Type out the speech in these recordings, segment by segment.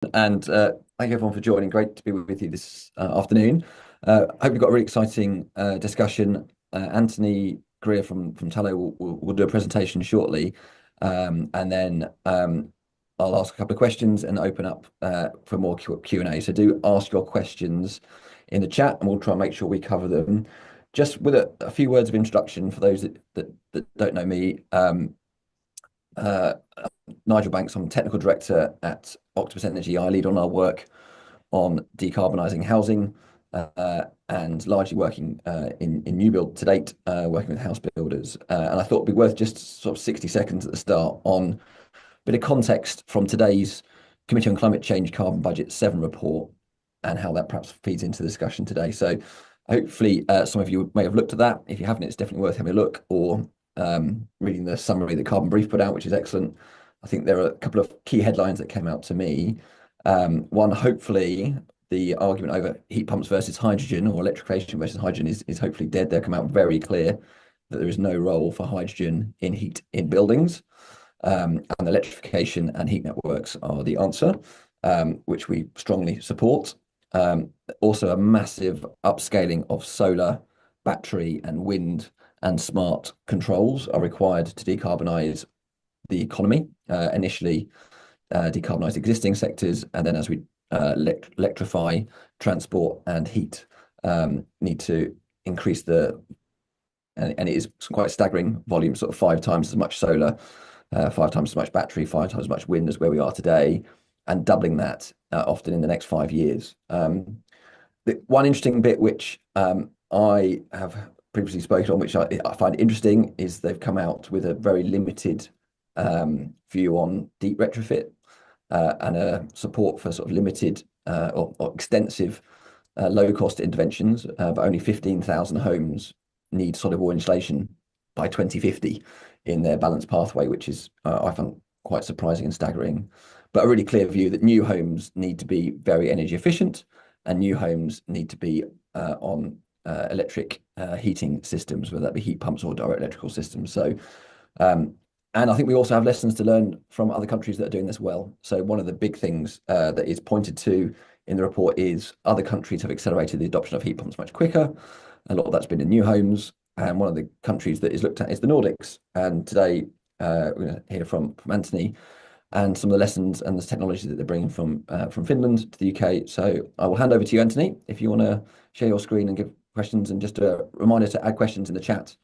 And thank you everyone for joining. Great to be with you this afternoon. I hope you've got a really exciting discussion. Anthony Greer from TALO will do a presentation shortly, and then I'll ask a couple of questions and open up for more Q&A. So do ask your questions in the chat, and we'll try and make sure we cover them. Just with a few words of introduction for those that don't know me. Uh, Nigel Banks, I'm Technical Director at Octopus Energy. I lead on our work on decarbonising housing and largely working in new build to date, working with house builders. And I thought it'd be worth just sort of 60 seconds at the start on a bit of context from today's Committee on Climate Change Carbon Budget 7 report and how that perhaps feeds into the discussion today. So hopefully some of you may have looked at that. If you haven't, it's definitely worth having a look, or reading the summary that Carbon Brief put out, which is excellent. I think there are a couple of key headlines that came out to me. One, hopefully, the argument over heat pumps versus hydrogen or electrification versus hydrogen is hopefully dead. They'll come out very clear that there is no role for hydrogen in heat in buildings, and electrification and heat networks are the answer, which we strongly support. Also, a massive upscaling of solar, battery, and wind and smart controls are required to decarbonise the economy. Initially, decarbonise existing sectors, and then as we electrify transport and heat, need to increase and it is quite staggering volume, sort of 5 times as much solar, 5 times as much battery, 5 times as much wind as where we are today, and doubling that often in the next 5 years. The one interesting bit which I have previously spoken on, which I find interesting, is they've come out with a very limited view on deep retrofit and a support for sort of limited or extensive low-cost interventions, but only 15,000 homes need solid wall insulation by 2050 in their balanced pathway, which is I find quite surprising and staggering. But a really clear view that new homes need to be very energy efficient, and new homes need to be on electric heating systems, whether that be heat pumps or direct electrical systems. So, and I think we also have lessons to learn from other countries that are doing this well. So one of the big things that is pointed to in the report is other countries have accelerated the adoption of heat pumps much quicker. A lot of that's been in new homes. And one of the countries that is looked at is the Nordics. And today we're going to hear from Anthony and some of the lessons and the technology that they're bringing from Finland to the UK. So I will hand over to you, Anthony, if you want to share your screen and give questions, and just a reminder to add questions in the chat,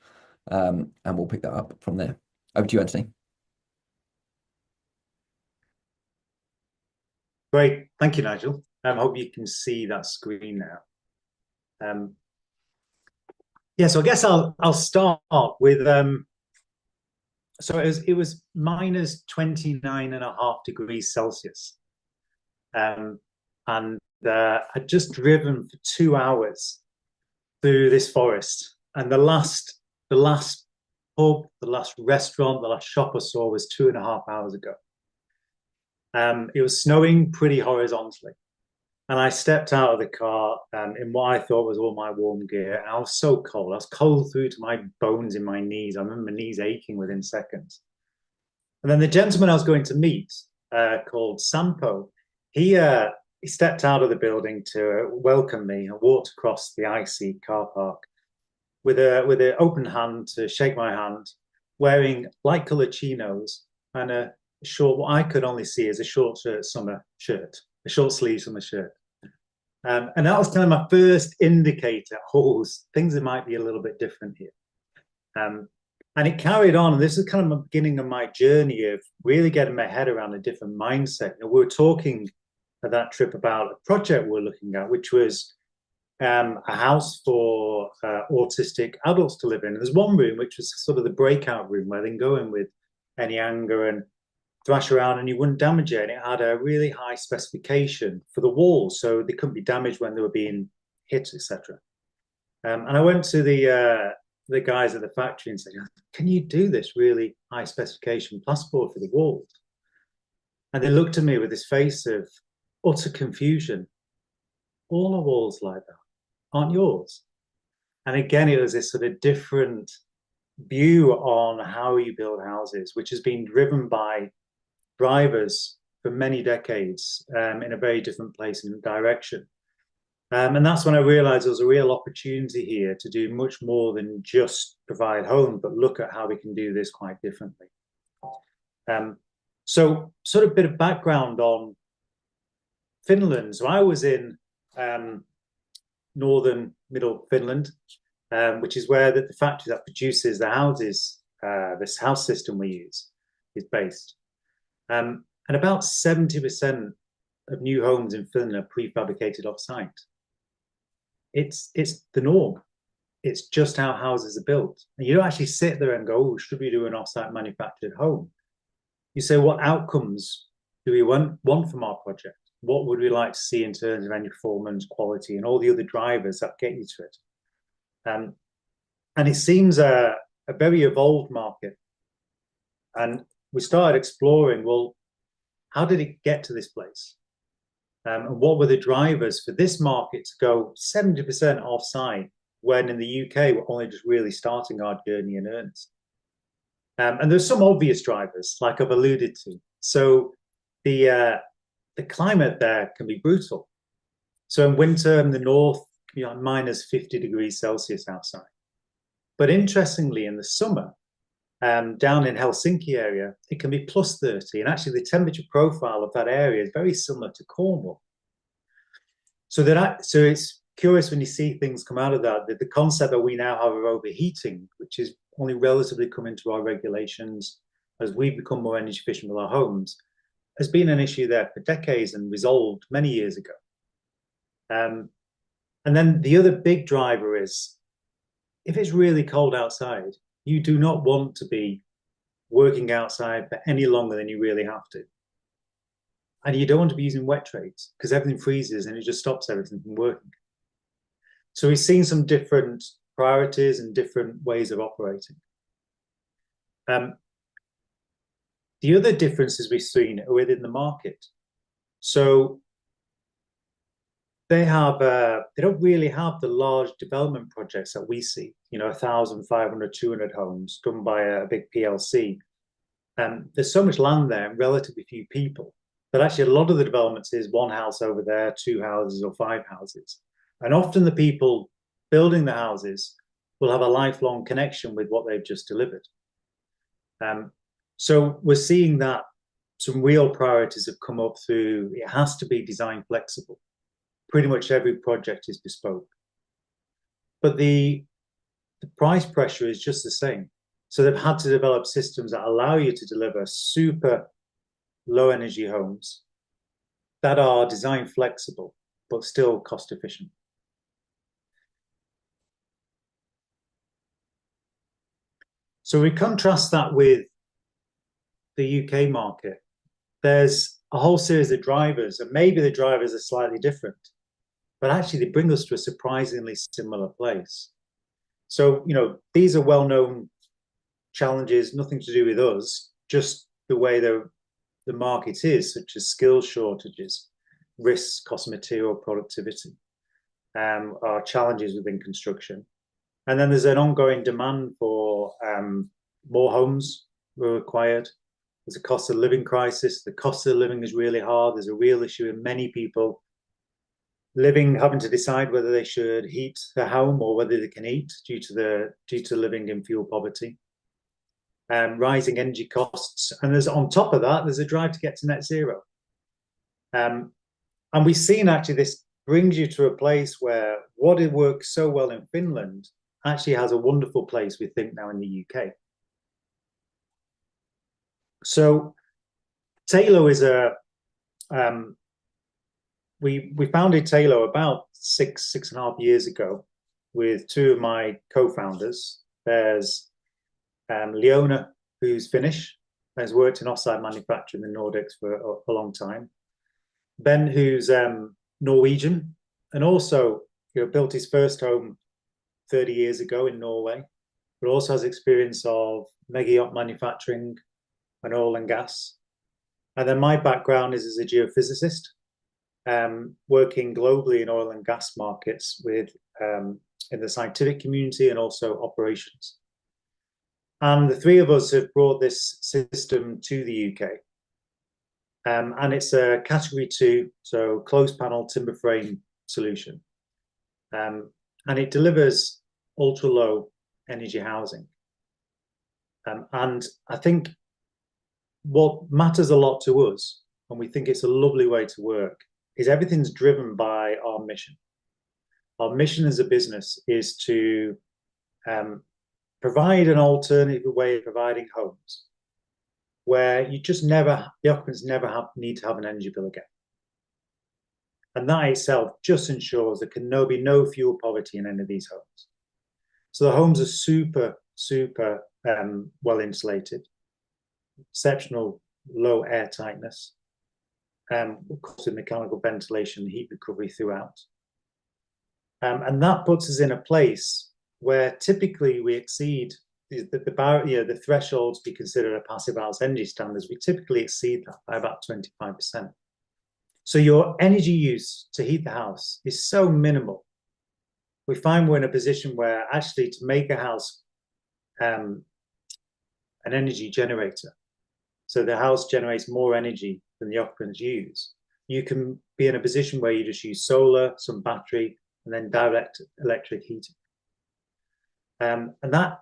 and we'll pick that up from there. Over to you, Anthony. Great, thank you, Nigel. I hope you can see that screen now. Yeah, so I guess I'll start with so it was minus 29.5 degrees Celsius, and I'd just driven for 2 hours through this forest, and the last pub, the last restaurant, the last shop I saw was 2.5 hours ago. It was snowing pretty horizontally, and I stepped out of the car in what I thought was all my warm gear, and I was so cold. I was cold through to my bones in my knees. I remember my knees aching within seconds. And then the gentleman I was going to meet, called Sampo, he stepped out of the building to welcome me and walked across the icy car park with an open hand to shake my hand, wearing light coloured chinos and a short, what I could only see as a short summer shirt, a short sleeve summer shirt. And that was kind of my first indicator, things that might be a little bit different here. And it carried on. And this is kind of the beginning of my journey of really getting my head around a different mindset. We were talking at that trip about a project we were looking at, which was a house for autistic adults to live in. And there's one room, which was sort of the breakout room, where they can go in with any anger and thrash around and you wouldn't damage it. And it had a really high specification for the walls, so they couldn't be damaged when they were being hit, etc. And I went to the guys at the factory and said, "Can you do this really high specification plasterboard for the walls?" And they looked at me with this face of utter confusion. "All our walls like that, aren't yours?" And again, it was this sort of different view on how you build houses, which has been driven by drivers for many decades in a very different place and direction. And that's when I realized there was a real opportunity here to do much more than just provide homes, but look at how we can do this quite differently. So sort of a bit of background on Finland. So I was in northern middle Finland, which is where the factory that produces the houses, this house system we use, is based. And about 70% of new homes in Finland are prefabricated offsite. It's the norm. It's just how houses are built. And you don't actually sit there and go, oh, should we do an offsite manufactured home? You say, what outcomes do we want from our project? What would we like to see in terms of energy performance, quality, and all the other drivers that get you to it? And it seems a very evolved market. And we started exploring, well, how did it get to this place? And what were the drivers for this market to go 70% off-site when in the UK we're only just really starting our journey in earnest? And there's some obvious drivers, like I've alluded to. So the climate there can be brutal. So in winter in the north, it can be like minus 50 degrees Celsius outside. But interestingly, in the summer, down in Helsinki area, it can be plus 30. And actually the temperature profile of that area is very similar to Cornwall. So it's curious when you see things come out of that the concept that we now have of overheating, which is only relatively come into our regulations as we've become more energy efficient with our homes, has been an issue there for decades and resolved many years ago. And then the other big driver is, if it's really cold outside, you do not want to be working outside for any longer than you really have to. And you don't want to be using wet trades because everything freezes and it just stops everything from working. So we've seen some different priorities and different ways of operating. The other differences we've seen are within the market. So they don't really have the large development projects that we see, 1,500, 200 homes done by a big PLC. There's so much land there and relatively few people that actually a lot of the developments is one house over there, 2 houses or 5 houses. And often the people building the houses will have a lifelong connection with what they've just delivered. So we're seeing that some real priorities have come up through, it has to be design flexible. Pretty much every project is bespoke. But the price pressure is just the same. So they've had to develop systems that allow you to deliver super low energy homes that are design flexible, but still cost efficient. So we contrast that with the UK market. There's a whole series of drivers, and maybe the drivers are slightly different, but actually they bring us to a surprisingly similar place. So, these are well-known challenges, nothing to do with us, just the way the market is, such as skill shortages, risks, cost of material, productivity, are challenges within construction. And then there's an ongoing demand for more homes were required. There's a cost of living crisis. The cost of living is really hard. There's a real issue in many people having to decide whether they should heat their home or whether they can eat due to living in fuel poverty. Rising energy costs. And on top of that, there's a drive to get to net zero. And we've seen actually this brings you to a place where what it works so well in Finland actually has a wonderful place, we think, now in the UK. So TALO is we founded TALO about 6.5 years ago with 2 of my co-founders. There's Leona, who's Finnish, has worked in offsite manufacturing in the Nordics for a long time. Ben, who's Norwegian, and also built his first home 30 years ago in Norway, but also has experience of mega yacht manufacturing and oil and gas. And then my background is as a geophysicist, working globally in oil and gas markets with in the scientific community and also operations. And the 3 of us have brought this system to the UK. And it's a category 2, so closed panel timber frame solution. And it delivers ultra low energy housing. And I think what matters a lot to us, and we think it's a lovely way to work, is everything's driven by our mission. Our mission as a business is to provide an alternative way of providing homes where you just never, the occupants never need to have an energy bill again. And that itself just ensures there can be no fuel poverty in any of these homes. So the homes are super well insulated, exceptional low air tightness, of course with mechanical ventilation, heat recovery throughout. And that puts us in a place where typically we exceed the thresholds to be considered a passive house energy standards. We typically exceed that by about 25%. So your energy use to heat the house is so minimal. We find we're in a position where actually to make a house an energy generator, so the house generates more energy than the occupants use, you can be in a position where you just use solar, some battery, and then direct electric heating. And that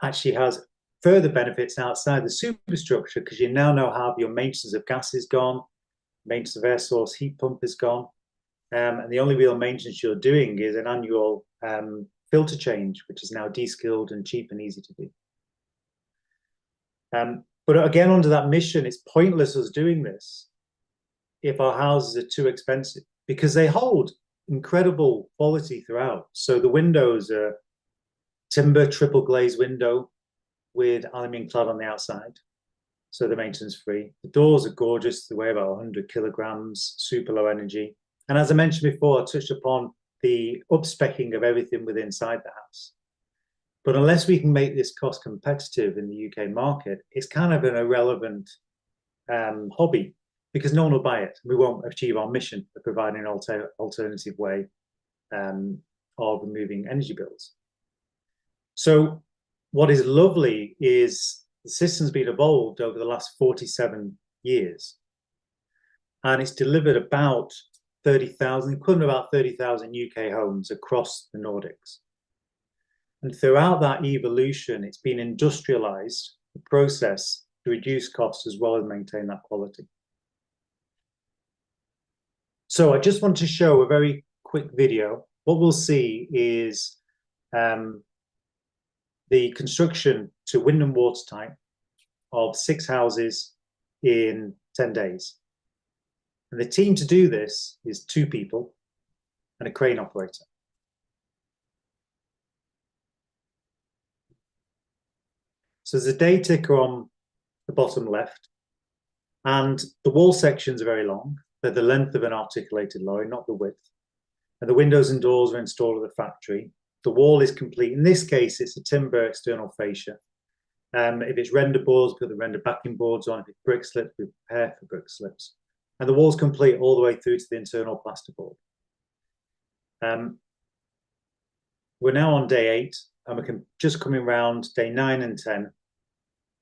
actually has further benefits outside the superstructure, because you now know how your maintenance of gas is gone, maintenance of air source heat pump is gone, and the only real maintenance you're doing is an annual filter change, which is now de-skilled and cheap and easy to do. But again, under that mission, it's pointless us doing this if our houses are too expensive, because they hold incredible quality throughout. So the windows are timber triple glazed window with aluminium clad on the outside, so they're maintenance free. The doors are gorgeous, they weigh about 100 kilograms, super low energy. And as I mentioned before, I touched upon the up-specking of everything within inside the house. But unless we can make this cost competitive in the UK market, it's kind of an irrelevant hobby, because no one will buy it. We won't achieve our mission of providing an alternative way of removing energy bills. So what is lovely is the system's been evolved over the last 47 years. And it's delivered about 30,000, equivalent of about 30,000 UK homes across the Nordics. And throughout that evolution, it's been industrialized, the process, to reduce costs as well as maintain that quality. So I just want to show a very quick video. What we'll see is the construction to wind and watertight of 6 houses in 10 days. And the team to do this is 2 people and a crane operator. So there's a day ticker on the bottom left, and the wall sections are very long. They're the length of an articulated lorry, not the width. And the windows and doors are installed at the factory. The wall is complete. In this case, it's a timber external fascia. If it's render boards, put the render backing boards on. If it's brick slips, we prepare for brick slips. And the wall's complete all the way through to the internal plasterboard. We're now on day 8, and we're just coming around day 9 and 10.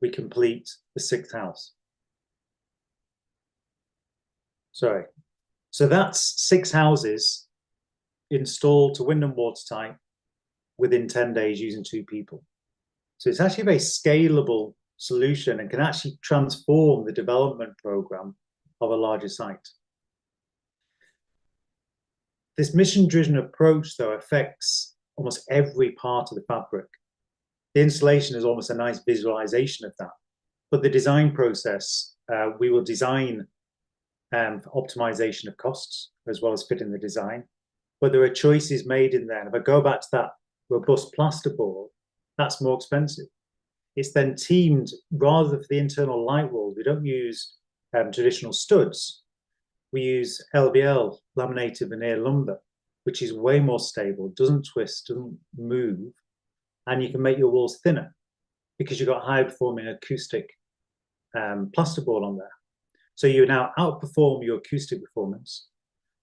We complete the 6th house. Sorry. So that's 6 houses installed to wind and watertight within 10 days using 2 people. So it's actually a very scalable solution and can actually transform the development program of a larger site. This mission-driven approach, though, affects almost every part of the fabric. The installation is almost a nice visualization of that. But the design process, we will design for optimization of costs as well as fitting the design. But there are choices made in there. And if I go back to that robust plasterboard, that's more expensive. It's then teamed, rather than for the internal light wall, we don't use traditional studs. We use LVL, laminated veneer lumber, which is way more stable, doesn't twist, doesn't move, and you can make your walls thinner because you've got high performing acoustic plasterboard on there. So you now outperform your acoustic performance,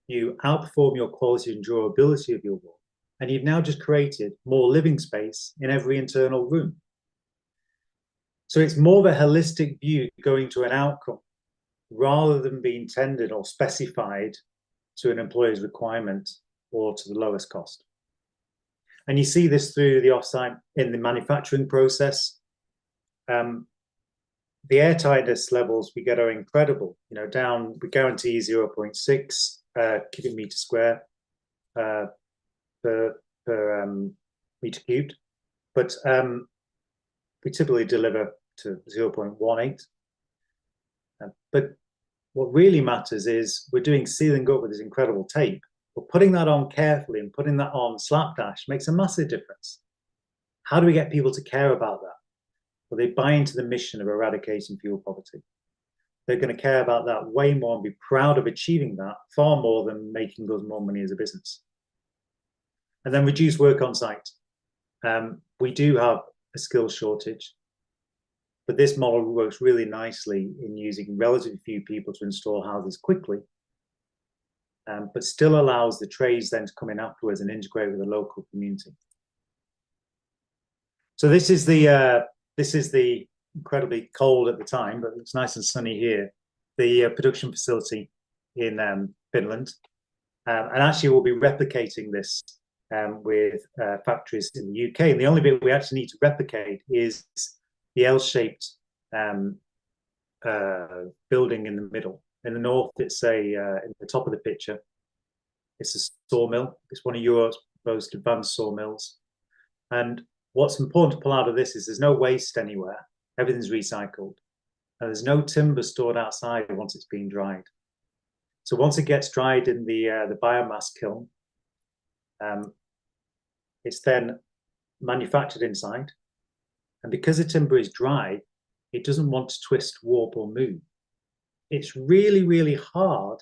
you outperform your quality and durability of your wall, and you've now just created more living space in every internal room. So it's more of a holistic view going to an outcome rather than being tendered or specified to an employer's requirement or to the lowest cost. And you see this through the offsite in the manufacturing process. The airtightness levels we get are incredible. Down, we guarantee 0.6 cubic meter square per meter cubed, but we typically deliver to 0.18. But what really matters is we're doing sealing up with this incredible tape, but putting that on carefully and putting that on slapdash makes a massive difference. How do we get people to care about that? Well, they buy into the mission of eradicating fuel poverty. They're going to care about that way more and be proud of achieving that far more than making us more money as a business. And then reduce work on site. We do have a skills shortage, but this model works really nicely in using relatively few people to install houses quickly, but still allows the trades then to come in afterwards and integrate with the local community. So this is the incredibly cold at the time, but it's nice and sunny here, the production facility in Finland. And actually we'll be replicating this with factories in the UK. And the only bit we actually need to replicate is the L-shaped building in the middle. In the north, it's in the top of the picture, it's a sawmill. It's one of Europe's most advanced sawmills. And what's important to pull out of this is there's no waste anywhere. Everything's recycled. And there's no timber stored outside once it's been dried. So once it gets dried in the biomass kiln, it's then manufactured inside. And because the timber is dry, it doesn't want to twist, warp, or move. It's really, really hard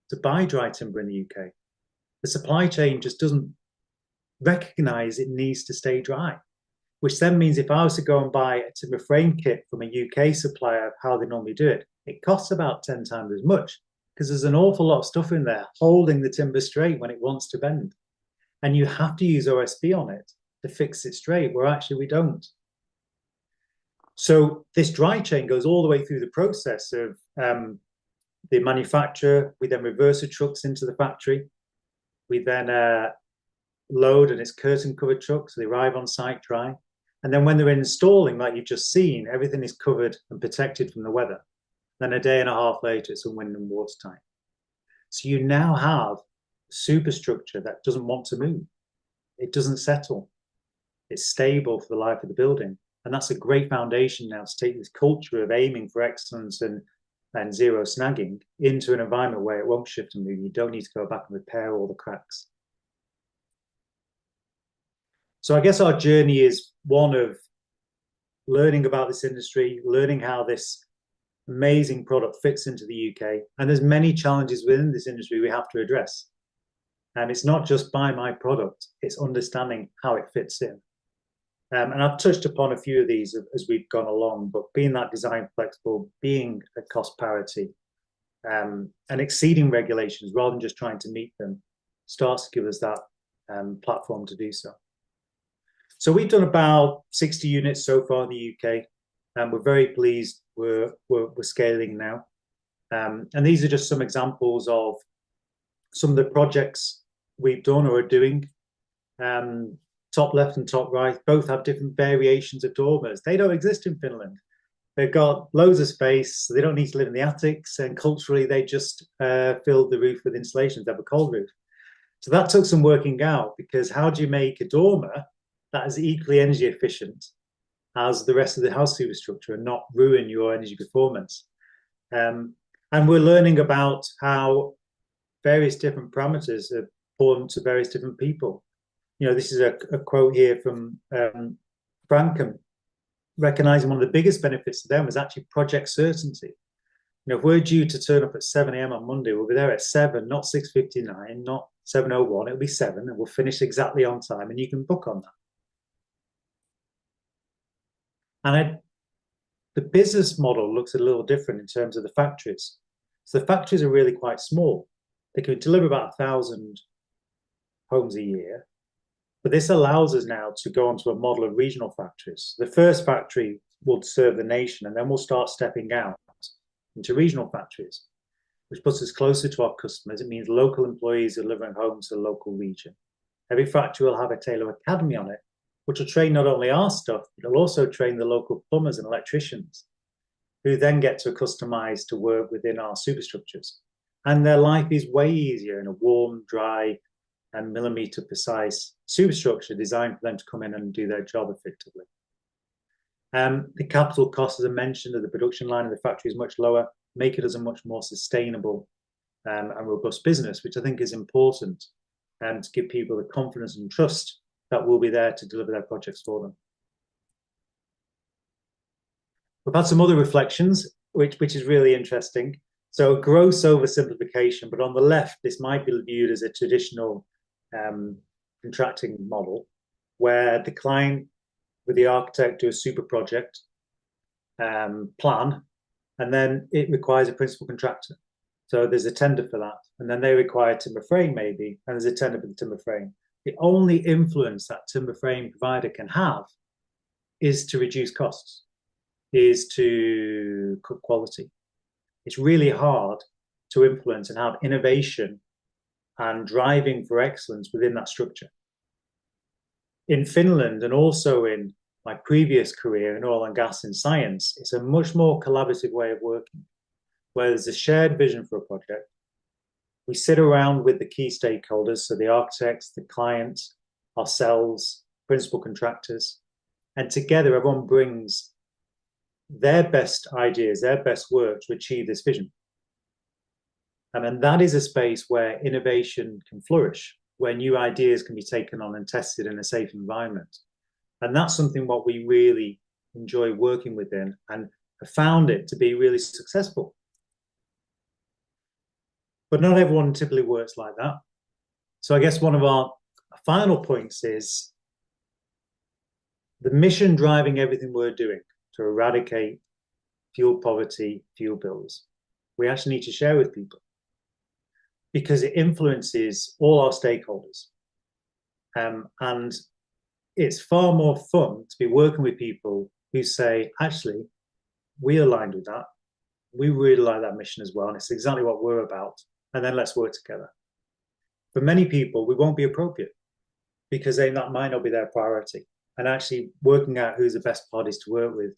to buy dry timber in the UK. The supply chain just doesn't recognize it needs to stay dry, which then means if I was to go and buy a timber frame kit from a UK supplier of how they normally do it, it costs about 10 times as much because there's an awful lot of stuff in there holding the timber straight when it wants to bend. And you have to use OSB on it to fix it straight, where actually we don't. So this dry chain goes all the way through the process of the manufacturer. We then reverse the trucks into the factory. We then load, and it's curtain-covered trucks, so they arrive on site dry. And then when they're installing, like you've just seen, everything is covered and protected from the weather. Then a day and a half later, it's a wind and water time. So you now have superstructure that doesn't want to move. It doesn't settle. It's stable for the life of the building. And that's a great foundation now to take this culture of aiming for excellence and zero snagging into an environment where it won't shift and move. You don't need to go back and repair all the cracks. So I guess our journey is one of learning about this industry, learning how this amazing product fits into the UK. And there's many challenges within this industry we have to address. And it's not just buy my product, it's understanding how it fits in. And I've touched upon a few of these as we've gone along, but being that design flexible, being at cost parity, and exceeding regulations rather than just trying to meet them starts to give us that platform to do so. So we've done about 60 units so far in the UK, and we're very pleased we're scaling now. And these are just some examples of some of the projects we've done or are doing. Top left and top right both have different variations of dormers. They don't exist in Finland. They've got loads of space. So they don't need to live in the attics, and culturally they just filled the roof with insulation. They have a cold roof. So that took some working out, because how do you make a dormer that is equally energy efficient as the rest of the house superstructure and not ruin your energy performance? And we're learning about how various different parameters are important to various different people. This is a quote here from Frankham, recognizing one of the biggest benefits to them was actually project certainty. If we're due to turn up at 7 a.m. on Monday, we'll be there at 7, not 6:59, not 7:01. It'll be 7, and we'll finish exactly on time, and you can book on that. And the business model looks a little different in terms of the factories. So the factories are really quite small. They can deliver about 1,000 homes a year. But this allows us now to go onto a model of regional factories. The first factory will serve the nation, and then we'll start stepping out into regional factories, which puts us closer to our customers. It means local employees delivering homes to the local region. Every factory will have a TALO Academy on it, which will train not only our stuff, but it'll also train the local plumbers and electricians, who then get to customize to work within our superstructures. And their life is way easier in a warm, dry, and millimeter precise superstructure designed for them to come in and do their job effectively. The capital cost, as I mentioned, of the production line of the factory is much lower, make it as a much more sustainable and robust business, which I think is important to give people the confidence and trust that we'll be there to deliver their projects for them. We've had some other reflections, which is really interesting. So gross oversimplification, but on the left, this might be viewed as a traditional contracting model where the client with the architect do a super project plan, and then it requires a principal contractor. So there's a tender for that, and then they require timber frame maybe, and there's a tender for the timber frame. The only influence that timber frame provider can have is to reduce costs, is to cut quality. It's really hard to influence and have innovation and driving for excellence within that structure. In Finland, and also in my previous career in oil and gas and science, it's a much more collaborative way of working, where there's a shared vision for a project. We sit around with the key stakeholders, so the architects, the clients, ourselves, principal contractors, and together everyone brings their best ideas, their best work to achieve this vision. And that is a space where innovation can flourish, where new ideas can be taken on and tested in a safe environment. And that's something what we really enjoy working within and have found it to be really successful. But not everyone typically works like that. So I guess one of our final points is the mission driving everything we're doing to eradicate fuel poverty, fuel bills. We actually need to share with people because it influences all our stakeholders. And it's far more fun to be working with people who say, actually, we aligned with that. We really like that mission as well. And it's exactly what we're about. And then let's work together. For many people, we won't be appropriate because that might not be their priority. And actually working out who's the best parties to work with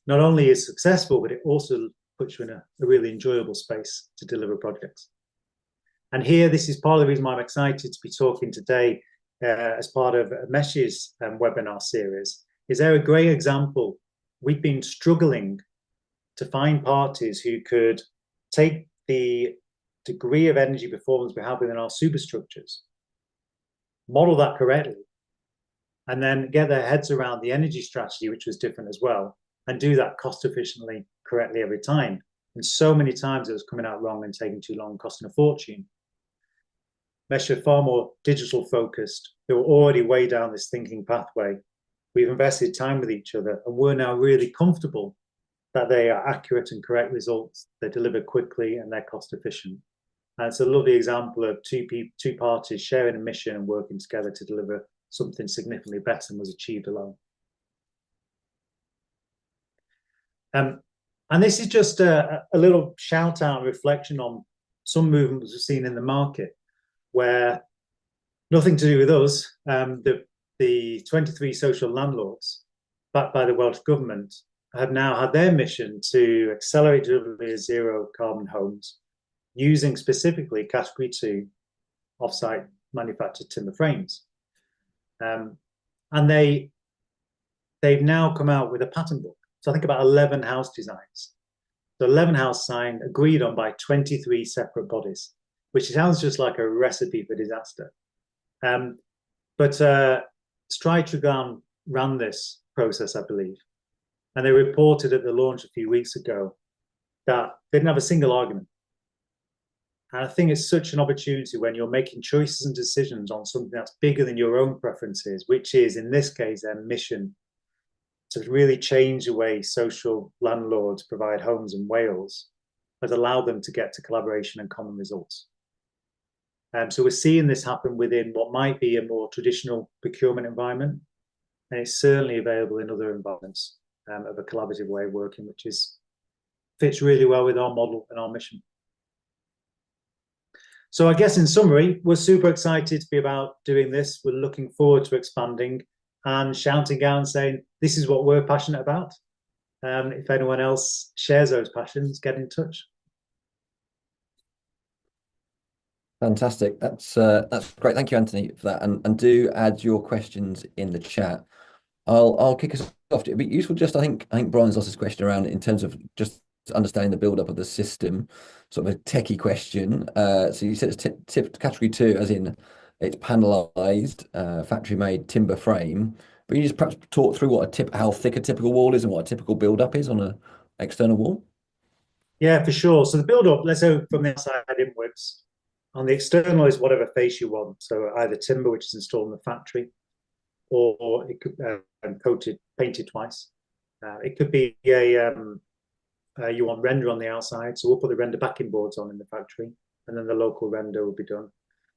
not only is successful, but it also puts you in a really enjoyable space to deliver projects. And here, this is part of the reason why I'm excited to be talking today as part of Mesh's webinar series. Is there a great example? We've been struggling to find parties who could take the degree of energy performance we have within our superstructures, model that correctly, and then get their heads around the energy strategy, which was different as well, and do that cost efficiently, correctly every time. And so many times it was coming out wrong and taking too long, costing a fortune. Mesh are far more digital focused. They were already way down this thinking pathway. We've invested time with each other, and we're now really comfortable that they are accurate and correct results. They deliver quickly and they're cost efficient. And it's a lovely example of two parties sharing a mission and working together to deliver something significantly better than was achieved alone. And this is just a little shout out and reflection on some movements we've seen in the market where nothing to do with us, the 23 social landlords backed by the Welsh government have now had their mission to accelerate delivery of zero carbon homes using specifically category 2 offsite manufactured timber frames. And they've now come out with a pattern book. So I think about 11 house designs. So 11 house signed, agreed on by 23 separate bodies, which sounds just like a recipe for disaster. But Stride Trigan ran this process, I believe. And they reported at the launch a few weeks ago that they didn't have a single argument. And I think it's such an opportunity when you're making choices and decisions on something that's bigger than your own preferences, which is, in this case, their mission to really change the way social landlords provide homes in Wales, has allowed them to get to collaboration and common results. So we're seeing this happen within what might be a more traditional procurement environment, and it's certainly available in other environments of a collaborative way of working, which is fits really well with our model and our mission. So I guess in summary, we're super excited to be about doing this. We're looking forward to expanding and shouting out and saying, this is what we're passionate about. If anyone else shares those passions, get in touch. Fantastic. That's great. Thank you, Anthony, for that. And do add your questions in the chat. I'll kick us off. It'd be useful just I think Brian's asked this question around in terms of just understanding the build up of the system, sort of a techie question. So you said it's tip category 2, as in it's panelized, factory made timber frame. But you just perhaps talk through how thick a typical wall is and what a typical build up is on an external wall. Yeah, for sure. So the build up, let's go from the outside inwards. On the external is whatever face you want. So either timber, which is installed in the factory, or it could painted twice. It could be you want render on the outside, so we'll put the render backing boards on in the factory, and then the local render will be done.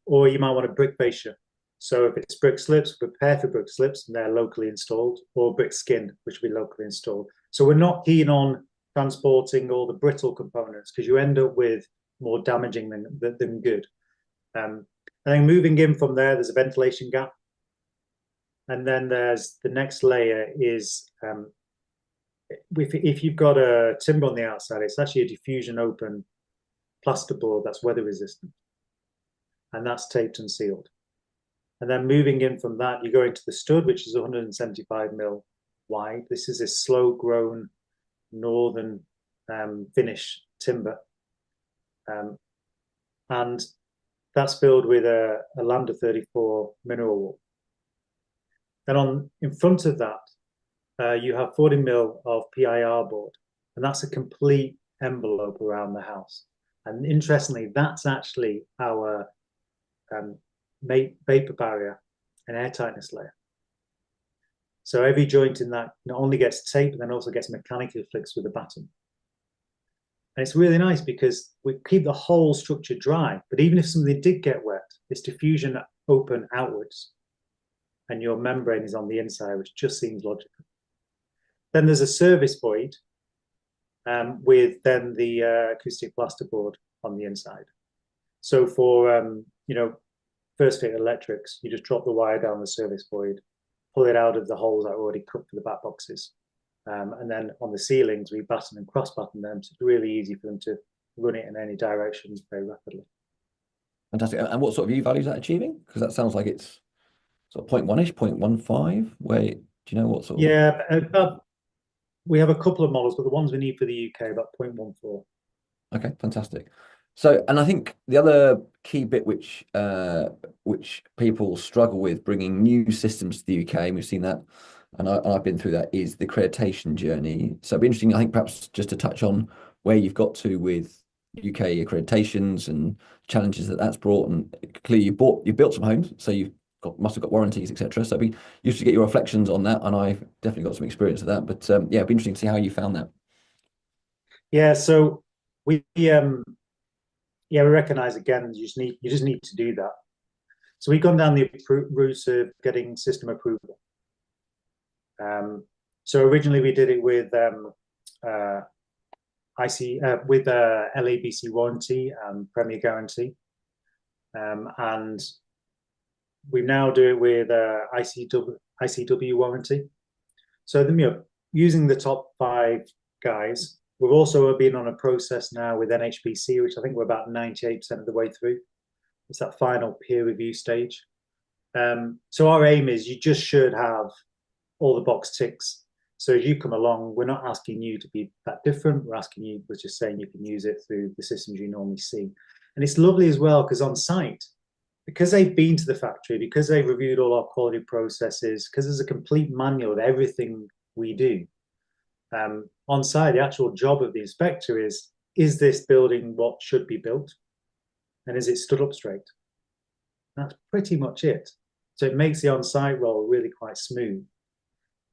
Or you might want a brick fascia. So if it's brick slips, prepare for brick slips, and they're locally installed, or brick skin, which will be locally installed. So we're not keen on transporting all the brittle components because you end up with more damaging than good. And then moving in from there's a ventilation gap. And then there's the next layer is if you've got a timber on the outside, it's actually a diffusion open plasterboard that's weather resistant. And that's taped and sealed. And then moving in from that, you go into the stud, which is 175 mil wide. This is a slow grown northern Finnish timber. And that's filled with a Lambda 34 mineral wool. Then in front of that, you have 40 mil of PIR board, and that's a complete envelope around the house. And interestingly, that's actually our vapor barrier and airtightness layer. So every joint in that not only gets tape, but then also gets mechanically fixed with a batten. And it's really nice because we keep the whole structure dry, but even if something did get wet, it's diffusion open outwards, and your membrane is on the inside, which just seems logical. Then there's a service void with then the acoustic plasterboard on the inside. So for first fit electrics, you just drop the wire down the service void, pull it out of the holes that are already cut for the back boxes. And then on the ceilings, we batten and cross batten them. So it's really easy for them to run it in any direction very rapidly. Fantastic. And what sort of U value is that achieving? Because that sounds like it's sort of 0.1-ish, 0.15. Do you know what sort of? Yeah, we have a couple of models, but the ones we need for the UK about 0.14. Okay, fantastic. So, and I think the other key bit which people struggle with bringing new systems to the UK, and we've seen that, and I've been through that, is the accreditation journey. So it'd be interesting, I think, perhaps just to touch on where you've got to with UK accreditations and challenges that's brought. And clearly you built some homes, so must have got warranties, etc. So it'd be useful to get your reflections on that, and I've definitely got some experience of that. But yeah, it'd be interesting to see how you found that. Yeah, so we recognise again you just need to do that. So we've gone down the route of getting system approval. So originally we did it with LABC warranty and Premier guarantee, and we now do it with ICW warranty. So using the top 5 guys. We've also been on a process now with NHBC, which I think we're about 98% of the way through. It's that final peer review stage. So our aim is you just should have all the box ticks. So as you come along, we're not asking you to be that different. We're just saying you can use it through the systems you normally see. And it's lovely as well because on site, because they've been to the factory, because they've reviewed all our quality processes, because there's a complete manual of everything we do. On site, the actual job of the inspector is this building what should be built? And is it stood up straight? That's pretty much it. So it makes the on-site role really quite smooth.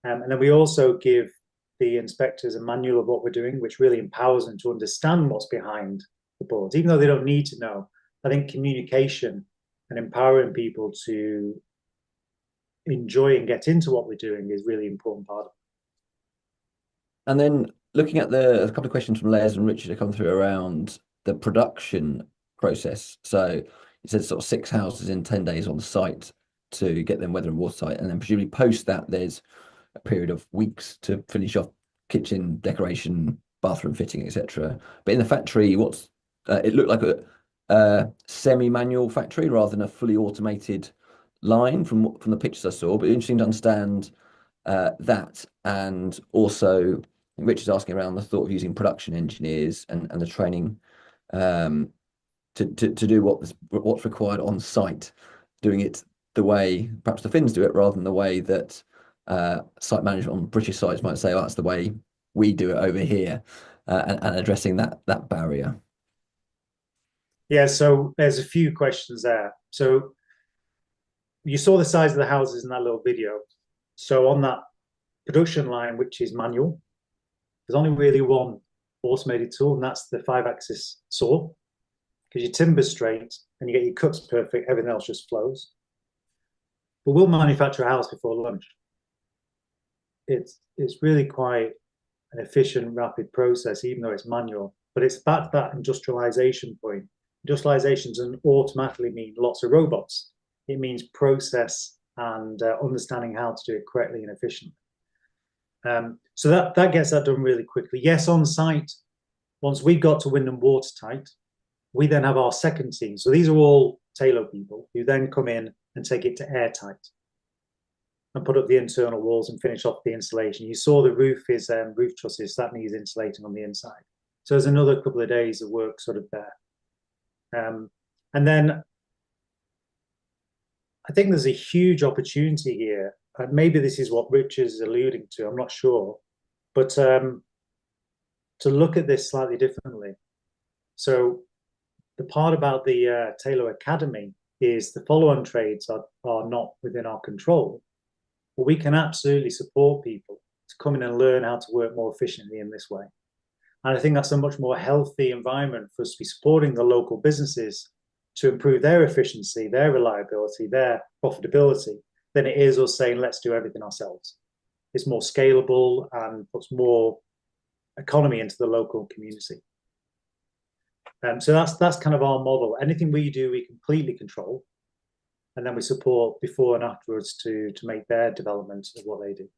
And then we also give the inspectors a manual of what we're doing, which really empowers them to understand what's behind the boards, even though they don't need to know. I think communication and empowering people to enjoy and get into what we're doing is really important part of it. And then looking at a couple of questions from Les and Richard have come through around the production process. So you said sort of 6 houses in 10 days on site to get them weather and watertight, and then presumably post that there's a period of weeks to finish off kitchen decoration, bathroom fitting, etc. But in the factory, it looked like a semi-manual factory rather than a fully automated line from the pictures I saw. But interesting to understand that, and also Richard's asking around the thought of using production engineers and the training to do what's required on site, doing it the way perhaps the Finns do it rather than the way that site management on British sites might say, oh, that's the way we do it over here, and addressing that barrier. Yeah, so there's a few questions there. So you saw the size of the houses in that little video. So on that production line, which is manual, there's only really one automated tool, and that's the 5-axis saw. Because your timber's straight and you get your cuts perfect, everything else just flows. But we'll manufacture a house before lunch. It's really quite an efficient, rapid process, even though it's manual. But it's back to that industrialization point. Industrialization doesn't automatically mean lots of robots. It means process and understanding how to do it correctly and efficiently. So that gets that done really quickly. Yes, on site, once we got to wind and watertight, we then have our second team. So these are all TALO people who then come in and take it to airtight and put up the internal walls and finish off the insulation. You saw the roof is roof trusses, that needs insulating on the inside. So there's another couple of days of work sort of there. And then I think there's a huge opportunity here. And maybe this is what Richard is alluding to, I'm not sure. But to look at this slightly differently. So the part about the TALO Academy is the follow-on trades are not within our control. But we can absolutely support people to come in and learn how to work more efficiently in this way. And I think that's a much more healthy environment for us to be supporting the local businesses to improve their efficiency, their reliability, their profitability, than it is us saying, let's do everything ourselves. It's more scalable and puts more economy into the local community. So that's kind of our model. Anything we do, we completely control, and then we support before and afterwards to make their development of what they do.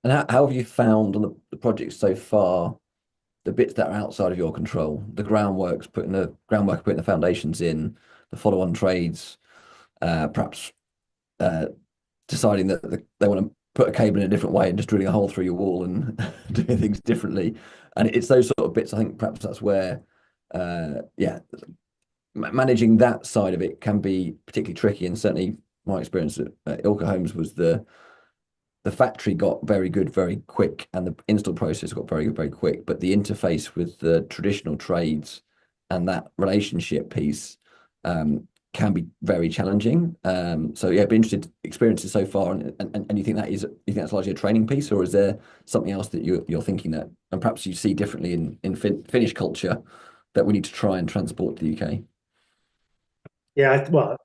And how have you found on the project so far the bits that are outside of your control, the groundwork, putting the foundations in, the follow-on trades, perhaps deciding that they want to put a cable in a different way and just drilling a hole through your wall and doing things differently. And it's those sort of bits, I think perhaps that's where, managing that side of it can be particularly tricky. And certainly my experience at Ilka Homes was the factory got very good very quick, and the install process got very good very quick. But the interface with the traditional trades and that relationship piece can be very challenging. So yeah, be interested experiences so far, and you think that's largely a training piece, or is there something else that you're thinking that, and perhaps you see differently in Finnish culture that we need to try and transport to the UK? Yeah, well,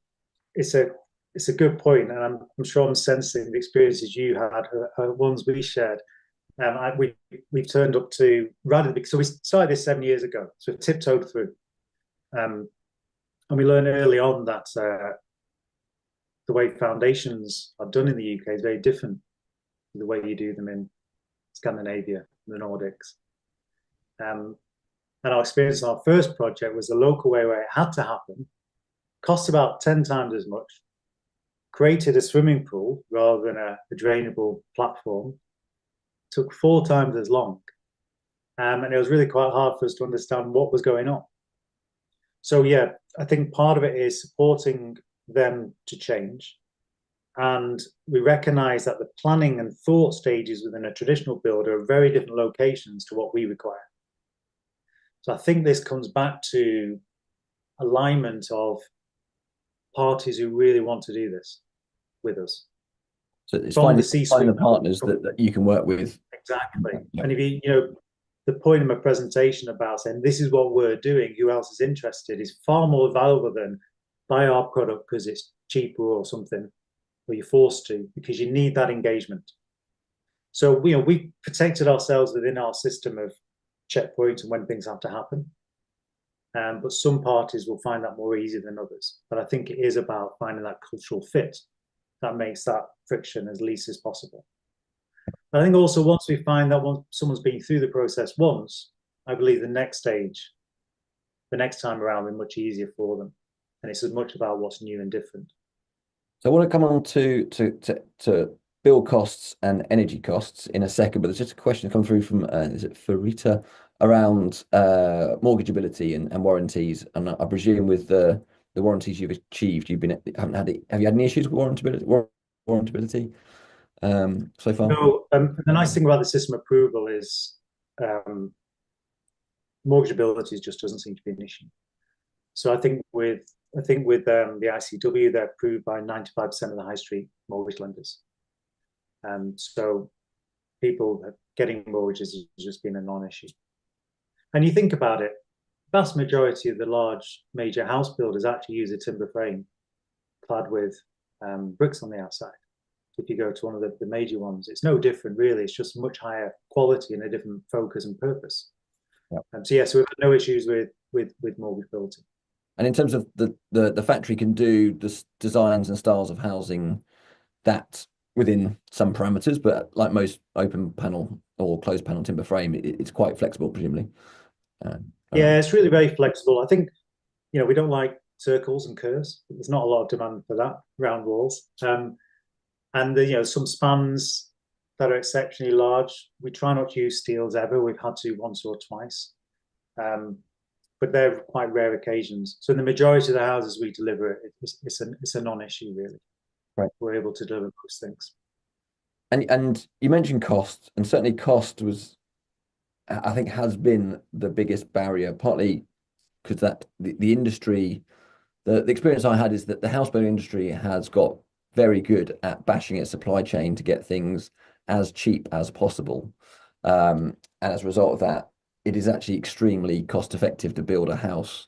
it's a good point, and I'm sure I'm sensing the experiences you had are ones we shared. We've turned up to rather big. So we started this 7 years ago. So we've tiptoed through, and we learned early on that the way foundations are done in the UK is very different to the way you do them in Scandinavia, the Nordics. And our experience on our first project was the local way where it had to happen, cost about 10 times as much, created a swimming pool rather than a drainable platform, took 4 times as long. And it was really quite hard for us to understand what was going on. So yeah, I think part of it is supporting them to change. And we recognize that the planning and thought stages within a traditional builder are very different locations to what we require. So I think this comes back to alignment of parties who really want to do this with us. So it's finding the partners that you can work with. Exactly. Yeah. And if the point of my presentation about saying this is what we're doing, who else is interested, is far more valuable than buy our product because it's cheaper or something, or you're forced to, because you need that engagement. So we protected ourselves within our system of checkpoints and when things have to happen. But some parties will find that more easy than others. But I think it is about finding that cultural fit that makes that friction as least as possible. But I think also once we find that once someone's been through the process once, I believe the next stage, the next time around, will be much easier for them. And it's as much about what's new and different. So I want to come on to build costs and energy costs in a second, but there's just a question that come through from is it Farita around mortgageability and warranties, and I presume with the warranties you've achieved, have you had any issues with warrantability so far? No, the nice thing about the system approval is mortgageability just doesn't seem to be an issue. So I think with the ICW, they're approved by 95% of the high street mortgage lenders. So people getting mortgages has just been a non-issue. And you think about it, vast majority of the large major house builders actually use a timber frame clad with bricks on the outside. If you go to one of the major ones, it's no different really. It's just much higher quality and a different focus and purpose. Yep. So yeah, so we've had no issues with mortgageability. And in terms of the factory can do the designs and styles of housing that within some parameters, but like most open panel or closed panel timber frame, it's quite flexible, presumably. Yeah, it's really very flexible. I think, we don't like circles and curves. There's not a lot of demand for that, round walls. And some spans that are exceptionally large, we try not to use steels ever. We've had to once or twice. But they're quite rare occasions. So in the majority of the houses we deliver, it's a non-issue really. Right. We're able to deliver those things. And you mentioned cost, and certainly cost was, I think, has been the biggest barrier, partly because that the industry, the experience I had is that the house building industry has got very good at bashing its supply chain to get things as cheap as possible. And as a result of that, it is actually extremely cost effective to build a house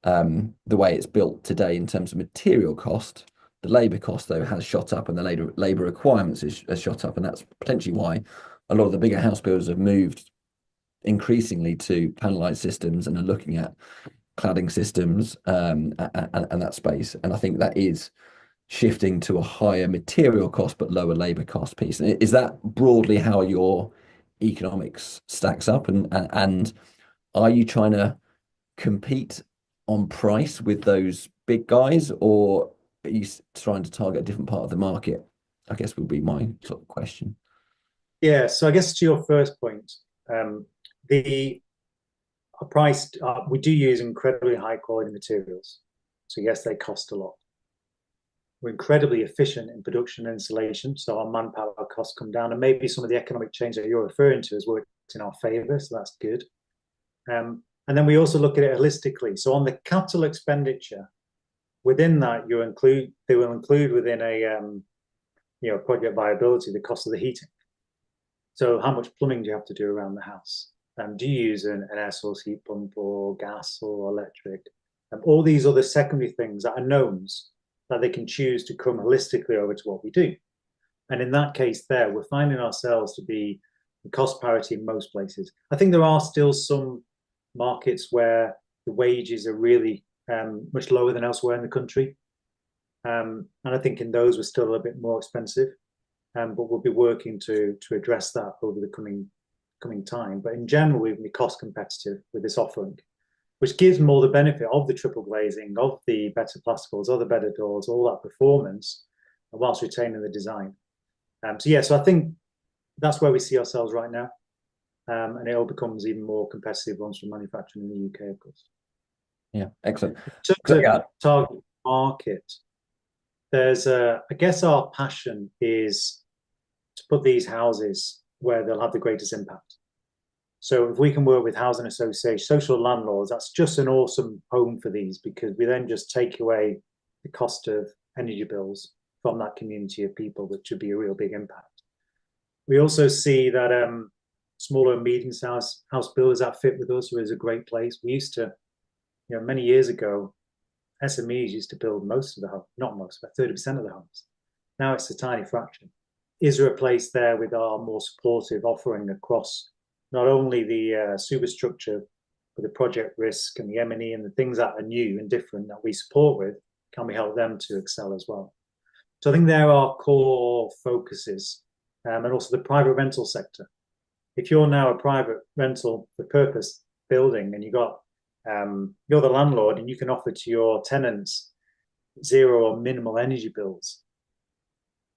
the way it's built today in terms of material cost. The labor cost, though, has shot up and the labor requirements has shot up. And that's potentially why a lot of the bigger house builders have moved increasingly to panelized systems and are looking at cladding systems and that space. And I think that is shifting to a higher material cost but lower labor cost piece. Is that broadly how your economics stacks up? And are you trying to compete on price with those big guys, or are you trying to target a different part of the market? I guess would be my sort of question. Yeah, so I guess to your first point, the price, we do use incredibly high quality materials. So yes, they cost a lot. We're incredibly efficient in production and installation, so our manpower costs come down, and maybe some of the economic change that you're referring to has worked in our favour, so that's good. And then we also look at it holistically. So on the capital expenditure, within that, they will include within a project viability the cost of the heating. So how much plumbing do you have to do around the house? Do you use an air source heat pump or gas or electric? All these other secondary things that are knowns that they can choose to come holistically over to what we do. And in that case there, we're finding ourselves to be in cost parity in most places. I think there are still some markets where the wages are really much lower than elsewhere in the country. And I think in those we're still a little bit more expensive. But we'll be working to address that over the coming time. But in general, we can be cost competitive with this offering, which gives more the benefit of the triple glazing, of the better plasticals, of the better doors, all that performance, whilst retaining the design. So I think that's where we see ourselves right now. And it all becomes even more competitive once we're manufacturing in the UK, of course. Yeah, excellent. So target market, I guess our passion is to put these houses where they'll have the greatest impact. So if we can work with housing associations, social landlords, that's just an awesome home for these, because we then just take away the cost of energy bills from that community of people, which would be a real big impact. We also see that smaller and medium-sized house builders that fit with us is a great place. We used to, many years ago, SMEs used to build most of the homes, not most, but 30% of the homes. Now it's a tiny fraction. is replaced there with our more supportive offering across not only the superstructure, but the project risk and the M&E and the things that are new and different that we support with, can we help them to excel as well? So I think there are core focuses, and also the private rental sector. If you're now a private rental for purpose building and you're the landlord and you can offer to your tenants zero or minimal energy bills,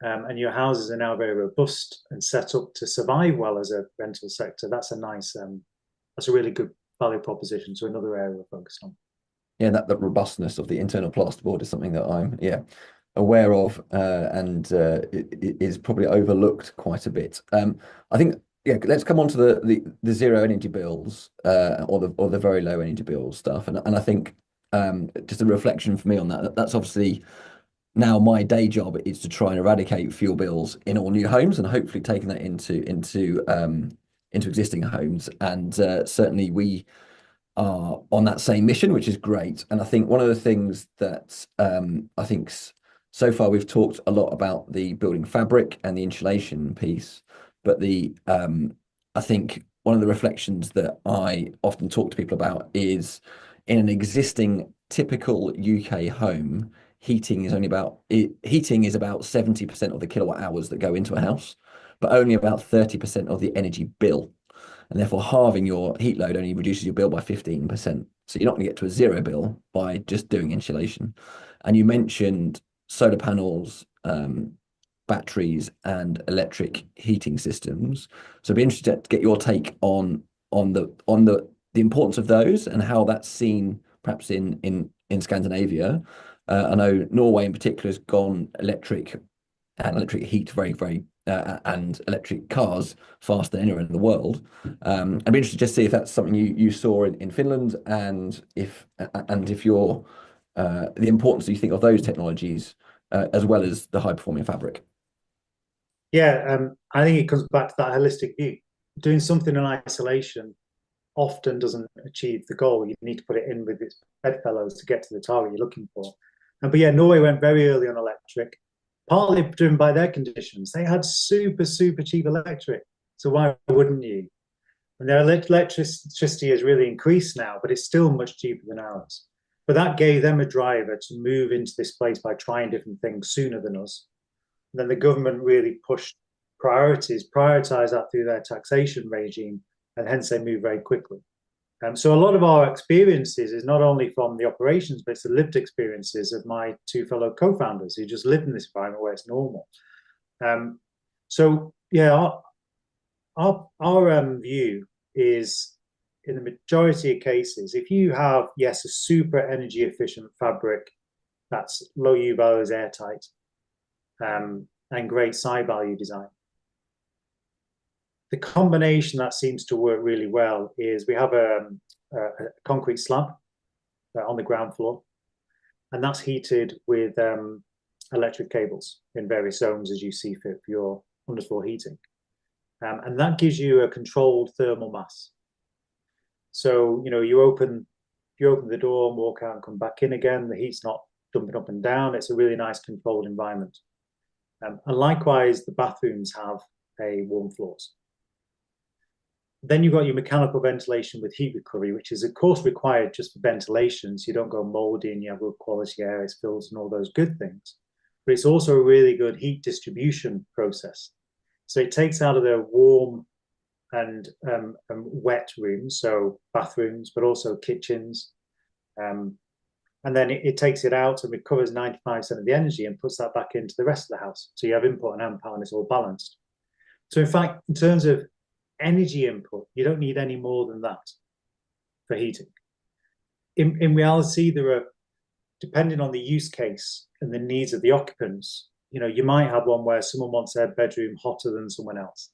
and your houses are now very robust and set up to survive well as a rental sector, that's a really good value proposition. So another area we're focused on. Yeah, that robustness of the internal plasterboard is something that I'm aware of, and it is probably overlooked quite a bit. I think let's come on to the zero energy bills, or the very low energy bills stuff, and I think just a reflection for me on that. That's obviously now my day job is to try and eradicate fuel bills in all new homes, and hopefully taking that into existing homes. And certainly we are on that same mission, which is great. And I think one of the things that I think so far we've talked a lot about the building fabric and the insulation piece, but I think one of the reflections that I often talk to people about is in an existing typical UK home, heating is about 70% of the kilowatt hours that go into a house, but only about 30% of the energy bill. And therefore halving your heat load only reduces your bill by 15%. So you're not going to get to a zero bill by just doing insulation. And you mentioned solar panels, batteries, and electric heating systems. So I'd be interested to get your take on the importance of those and how that's seen perhaps in Scandinavia. I know Norway in particular has gone electric and electric heat and electric cars faster than anywhere in the world. I'd be interested to just see if that's something you saw in Finland, and if you're the importance you think of those technologies as well as the high performing fabric. Yeah, I think it comes back to that holistic view. Doing something in isolation often doesn't achieve the goal. You need to put it in with its bedfellows to get to the target you're looking for. But yeah, Norway went very early on electric, partly driven by their conditions. They had super, super cheap electric. So why wouldn't you? And their electricity has really increased now, but it's still much cheaper than ours. But that gave them a driver to move into this place by trying different things sooner than us. And then the government really pushed prioritized that through their taxation regime, and hence they moved very quickly. So a lot of our experiences is not only from the operations, but it's the lived experiences of my two fellow co-founders who just live in this environment where it's normal. So yeah, our view is, in the majority of cases, if you have, yes, a super energy efficient fabric that's low U values, airtight, and great side value design, the combination that seems to work really well is we have a concrete slab on the ground floor, and that's heated with electric cables in various zones as you see fit for your underfloor heating. And that gives you a controlled thermal mass. So, you open the door and walk out and come back in again, the heat's not dumping up and down. It's a really nice controlled environment. And likewise, the bathrooms have warm floors. Then you've got your mechanical ventilation with heat recovery, which is of course required just for ventilation, so you don't go moldy and you have good quality air, it's fills and all those good things. But it's also a really good heat distribution process. So it takes out of the warm and wet rooms, so bathrooms, but also kitchens. And then it takes it out and recovers 95% of the energy and puts that back into the rest of the house. So you have input and output and it's all balanced. So in fact, in terms of energy input, you don't need any more than that for heating. In reality, there are, depending on the use case and the needs of the occupants, you might have one where someone wants their bedroom hotter than someone else.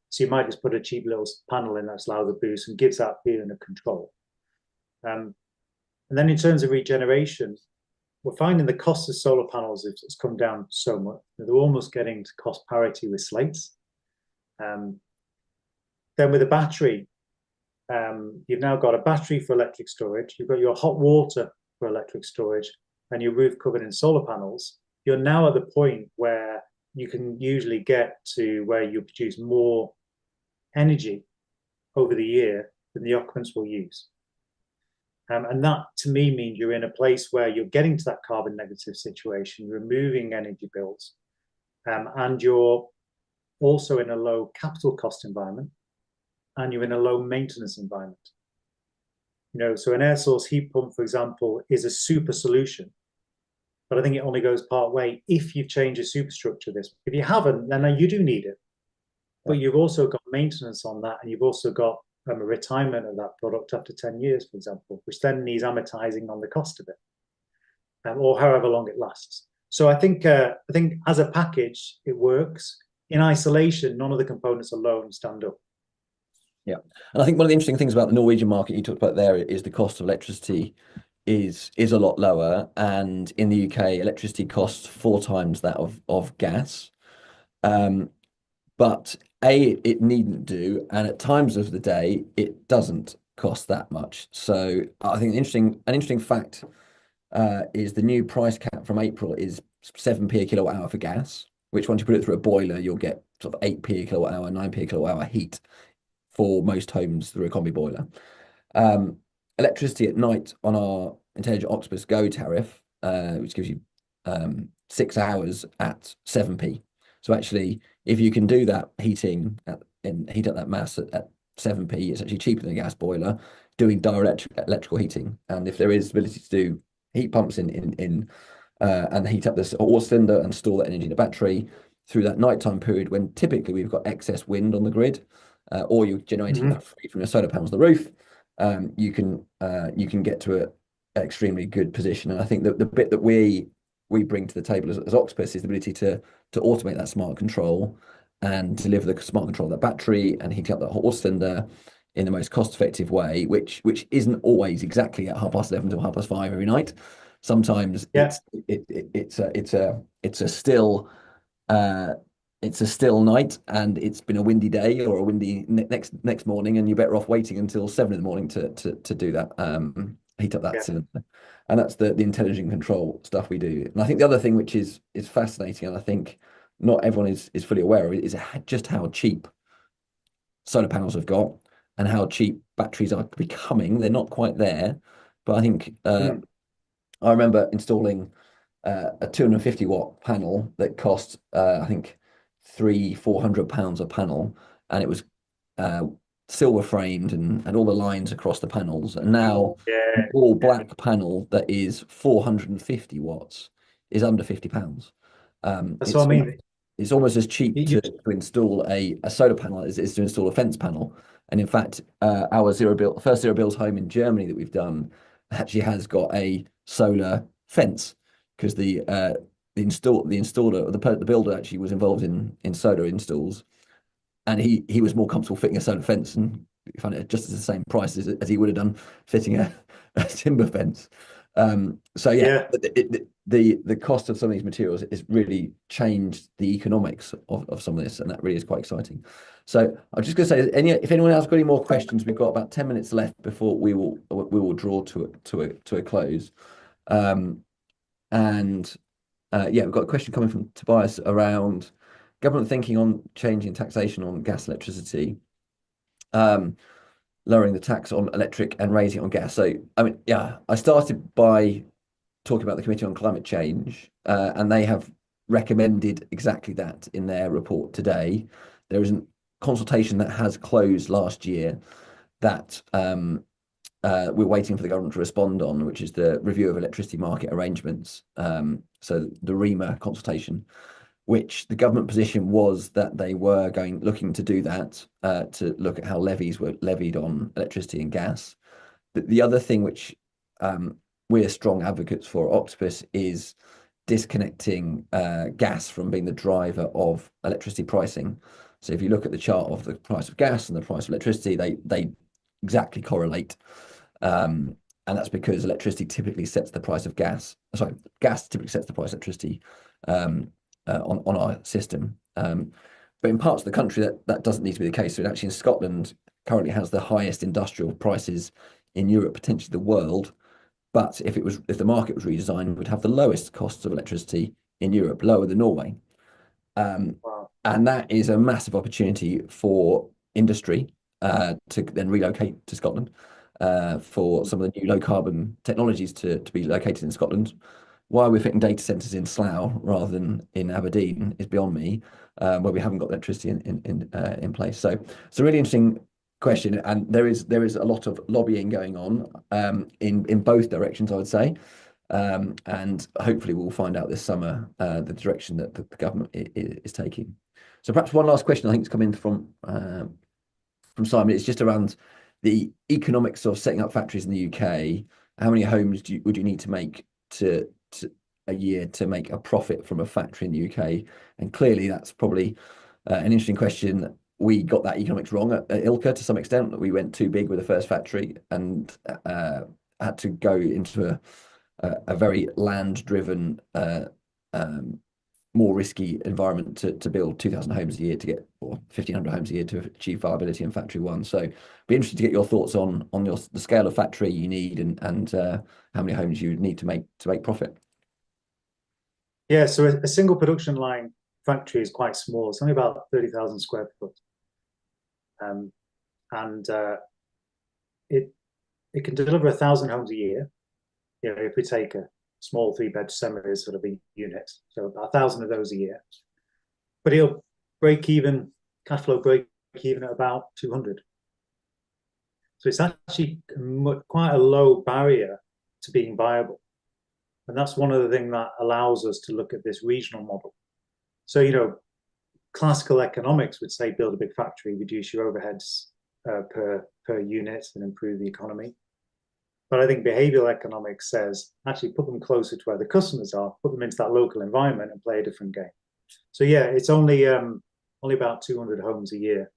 So you might just put a cheap little panel in that's allows a boost and gives that feeling of control. And then in terms of regeneration, we're finding the cost of solar panels has come down so much. They're almost getting to cost parity with slates. Then with a battery, you've now got a battery for electric storage, you've got your hot water for electric storage, and your roof covered in solar panels. You're now at the point where you can usually get to where you produce more energy over the year than the occupants will use. And that to me means you're in a place where you're getting to that carbon negative situation, removing energy bills, and you're also in a low capital cost environment, and you're in a low maintenance environment. So an air source heat pump, for example, is a super solution, but I think it only goes part way if you've changed your superstructure this. If you haven't, then you do need it. But you've also got maintenance on that, and you've also got a retirement of that product after 10 years, for example, which then needs amortizing on the cost of it, or however long it lasts. So I think as a package, it works. In isolation, none of the components alone stand up. Yeah. And I think one of the interesting things about the Norwegian market you talked about there is the cost of electricity is a lot lower. And in the UK, electricity costs 4 times that of gas. But it needn't do, and at times of the day, it doesn't cost that much. So I think an interesting fact is the new price cap from April is 7p a kilowatt hour for gas, which once you put it through a boiler, you'll get sort of 8p a kilowatt hour, 9p a kilowatt hour heat for most homes through a combi boiler. Electricity at night on our Intelligent Octopus Go tariff, which gives you 6 hours at 7p. So actually, if you can do that heating and heat up that mass at 7p, it's actually cheaper than a gas boiler doing direct electrical heating. And if there is ability to do heat pumps in and heat up this water cylinder and store that energy in a battery through that nighttime period when typically we've got excess wind on the grid, or you're generating that free from your solar panels on the roof, you can get to an extremely good position. And I think that the bit that we bring to the table as Octopus is the ability to automate that smart control and deliver the smart control of that battery and heat up that hot water cylinder in the most cost-effective way, which isn't always exactly at 11:30 to 5:30 every night. Sometimes it's a still night and it's been a windy day or a windy next morning, and you're better off waiting until 7 in the morning to do that, heat up that cylinder. And that's the intelligent control stuff we do. And I think the other thing which is fascinating, and I think not everyone is fully aware of it, is just how cheap solar panels have got and how cheap batteries are becoming. They're not quite there, but I think I remember installing a 250-watt panel that cost I think £300-400 a panel, and it was silver framed and all the lines across the panels. And now an all black panel that is 450 watts is under £50. That's what I mean. It's almost as cheap to install a solar panel as it is to install a fence panel. And in fact, our first zero builds home in Germany that we've done actually has got a solar fence, because the installer, the builder actually was involved in solar installs, and he was more comfortable fitting a solar fence and found it just as the same price as he would have done fitting a timber fence. So the cost of some of these materials has really changed the economics of some of this, and that really is quite exciting. So I'm just going to say, if anyone else got any more questions, we've got about 10 minutes left before we will draw to a close. We've got a question coming from Tobias around government thinking on changing taxation on gas, electricity, lowering the tax on electric and raising it on gas. So, I started by talking about the Committee on Climate Change, and they have recommended exactly that in their report today. There is a consultation that has closed last year that we're waiting for the government to respond on, which is the review of electricity market arrangements. So the REMA consultation, which the government position was that they were looking to do that, to look at how levies were levied on electricity and gas. The other thing which we're strong advocates for Octopus is disconnecting gas from being the driver of electricity pricing. So if you look at the chart of the price of gas and the price of electricity, they exactly correlate. And that's because electricity typically sets the price of gas. Sorry, gas typically sets the price of electricity on our system. But in parts of the country that doesn't need to be the case. So actually in Scotland currently has the highest industrial prices in Europe, potentially the world. But if the market was redesigned, it would have the lowest costs of electricity in Europe, lower than Norway. Wow. And that is a massive opportunity for industry to then relocate to Scotland, for some of the new low carbon technologies to be located in Scotland. Why we're fitting data centers in Slough rather than in Aberdeen is beyond me, where we haven't got electricity in place. So it's a really interesting question, and there is a lot of lobbying going on in both directions, I would say. And hopefully we'll find out this summer the direction that the government is taking. So perhaps one last question I think has come in from Simon. It's just around the economics of setting up factories in the UK. How many homes would you need to make to a year to make a profit from a factory in the UK? And clearly that's probably an interesting question. We got that economics wrong at Ilka to some extent. We went too big with the first factory and had to go into a very land-driven, more risky environment to build 2,000 homes a year to get, or 1,500 homes a year to achieve viability in factory one. So be interested to get your thoughts on the scale of factory you need and how many homes you would need to make profit. Yeah, so a single production line factory is quite small. It's only about 30,000 square foot. And it can deliver 1,000 homes a year. You know, if we take a small three-bed semi as sort of a unit, so about 1,000 of those a year. But it'll break even, cash flow break even at about 200. So it's actually quite a low barrier to being viable. And that's one of the things that allows us to look at this regional model. So, you know, classical economics would say build a big factory, reduce your overheads per unit and improve the economy. But I think behavioral economics says actually put them closer to where the customers are, put them into that local environment and play a different game. So yeah, it's only about 200 homes a year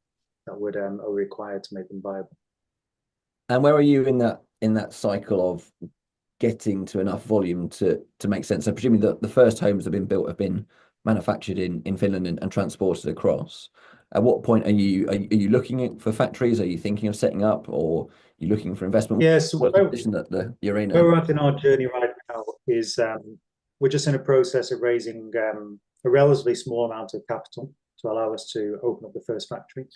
that would are required to make them viable. And where are you in that cycle of getting to enough volume to make sense? So presumably the first homes that have been built have been manufactured in Finland and transported across. At what point are you looking for factories? Are you thinking of setting up, or are you looking for investment? Yeah, so What's the position that you're in where now? we're at in our journey right now is we're just in a process of raising a relatively small amount of capital to allow us to open up the first factory.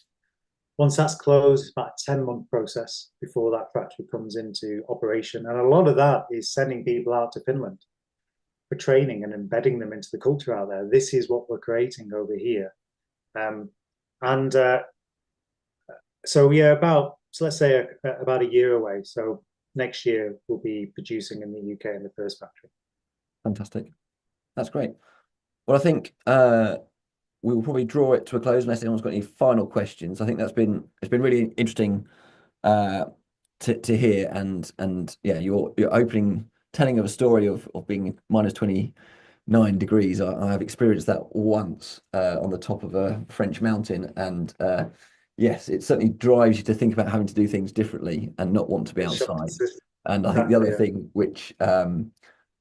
Once that's closed, it's about a 10-month process before that factory comes into operation. And a lot of that is sending people out to Finland for training and embedding them into the culture out there. This is what we're creating over here. And so, yeah, so let's say about a year away. So next year we'll be producing in the UK in the first factory. Fantastic. That's great. Well, I think we will probably draw it to a close unless anyone's got any final questions. I think it's been really interesting to hear, and yeah, your opening telling of a story of being minus 29 degrees. I have experienced that once on the top of a French mountain, and yes, it certainly drives you to think about having to do things differently and not want to be outside. And I think the other thing which one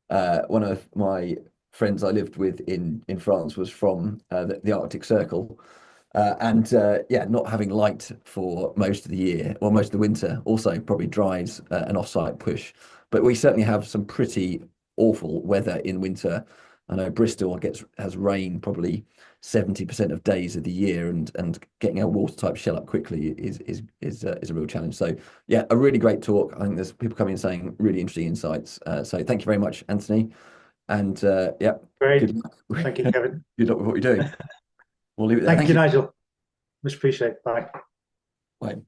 of my friends I lived with in France was from the Arctic Circle. And yeah, not having light for most of the year or most of the winter also probably drives an offsite push. But we certainly have some pretty awful weather in winter. I know Bristol has rain probably 70% of days of the year, and getting a watertight shell up quickly is a real challenge. So yeah, a really great talk. I think there's people coming in saying really interesting insights. So thank you very much, Anthony. And yeah, Great. good luck. Thank you, Kevin. Good luck with what you're doing. We'll leave it there. Thank you, Nigel. Much appreciated. Bye. Bye.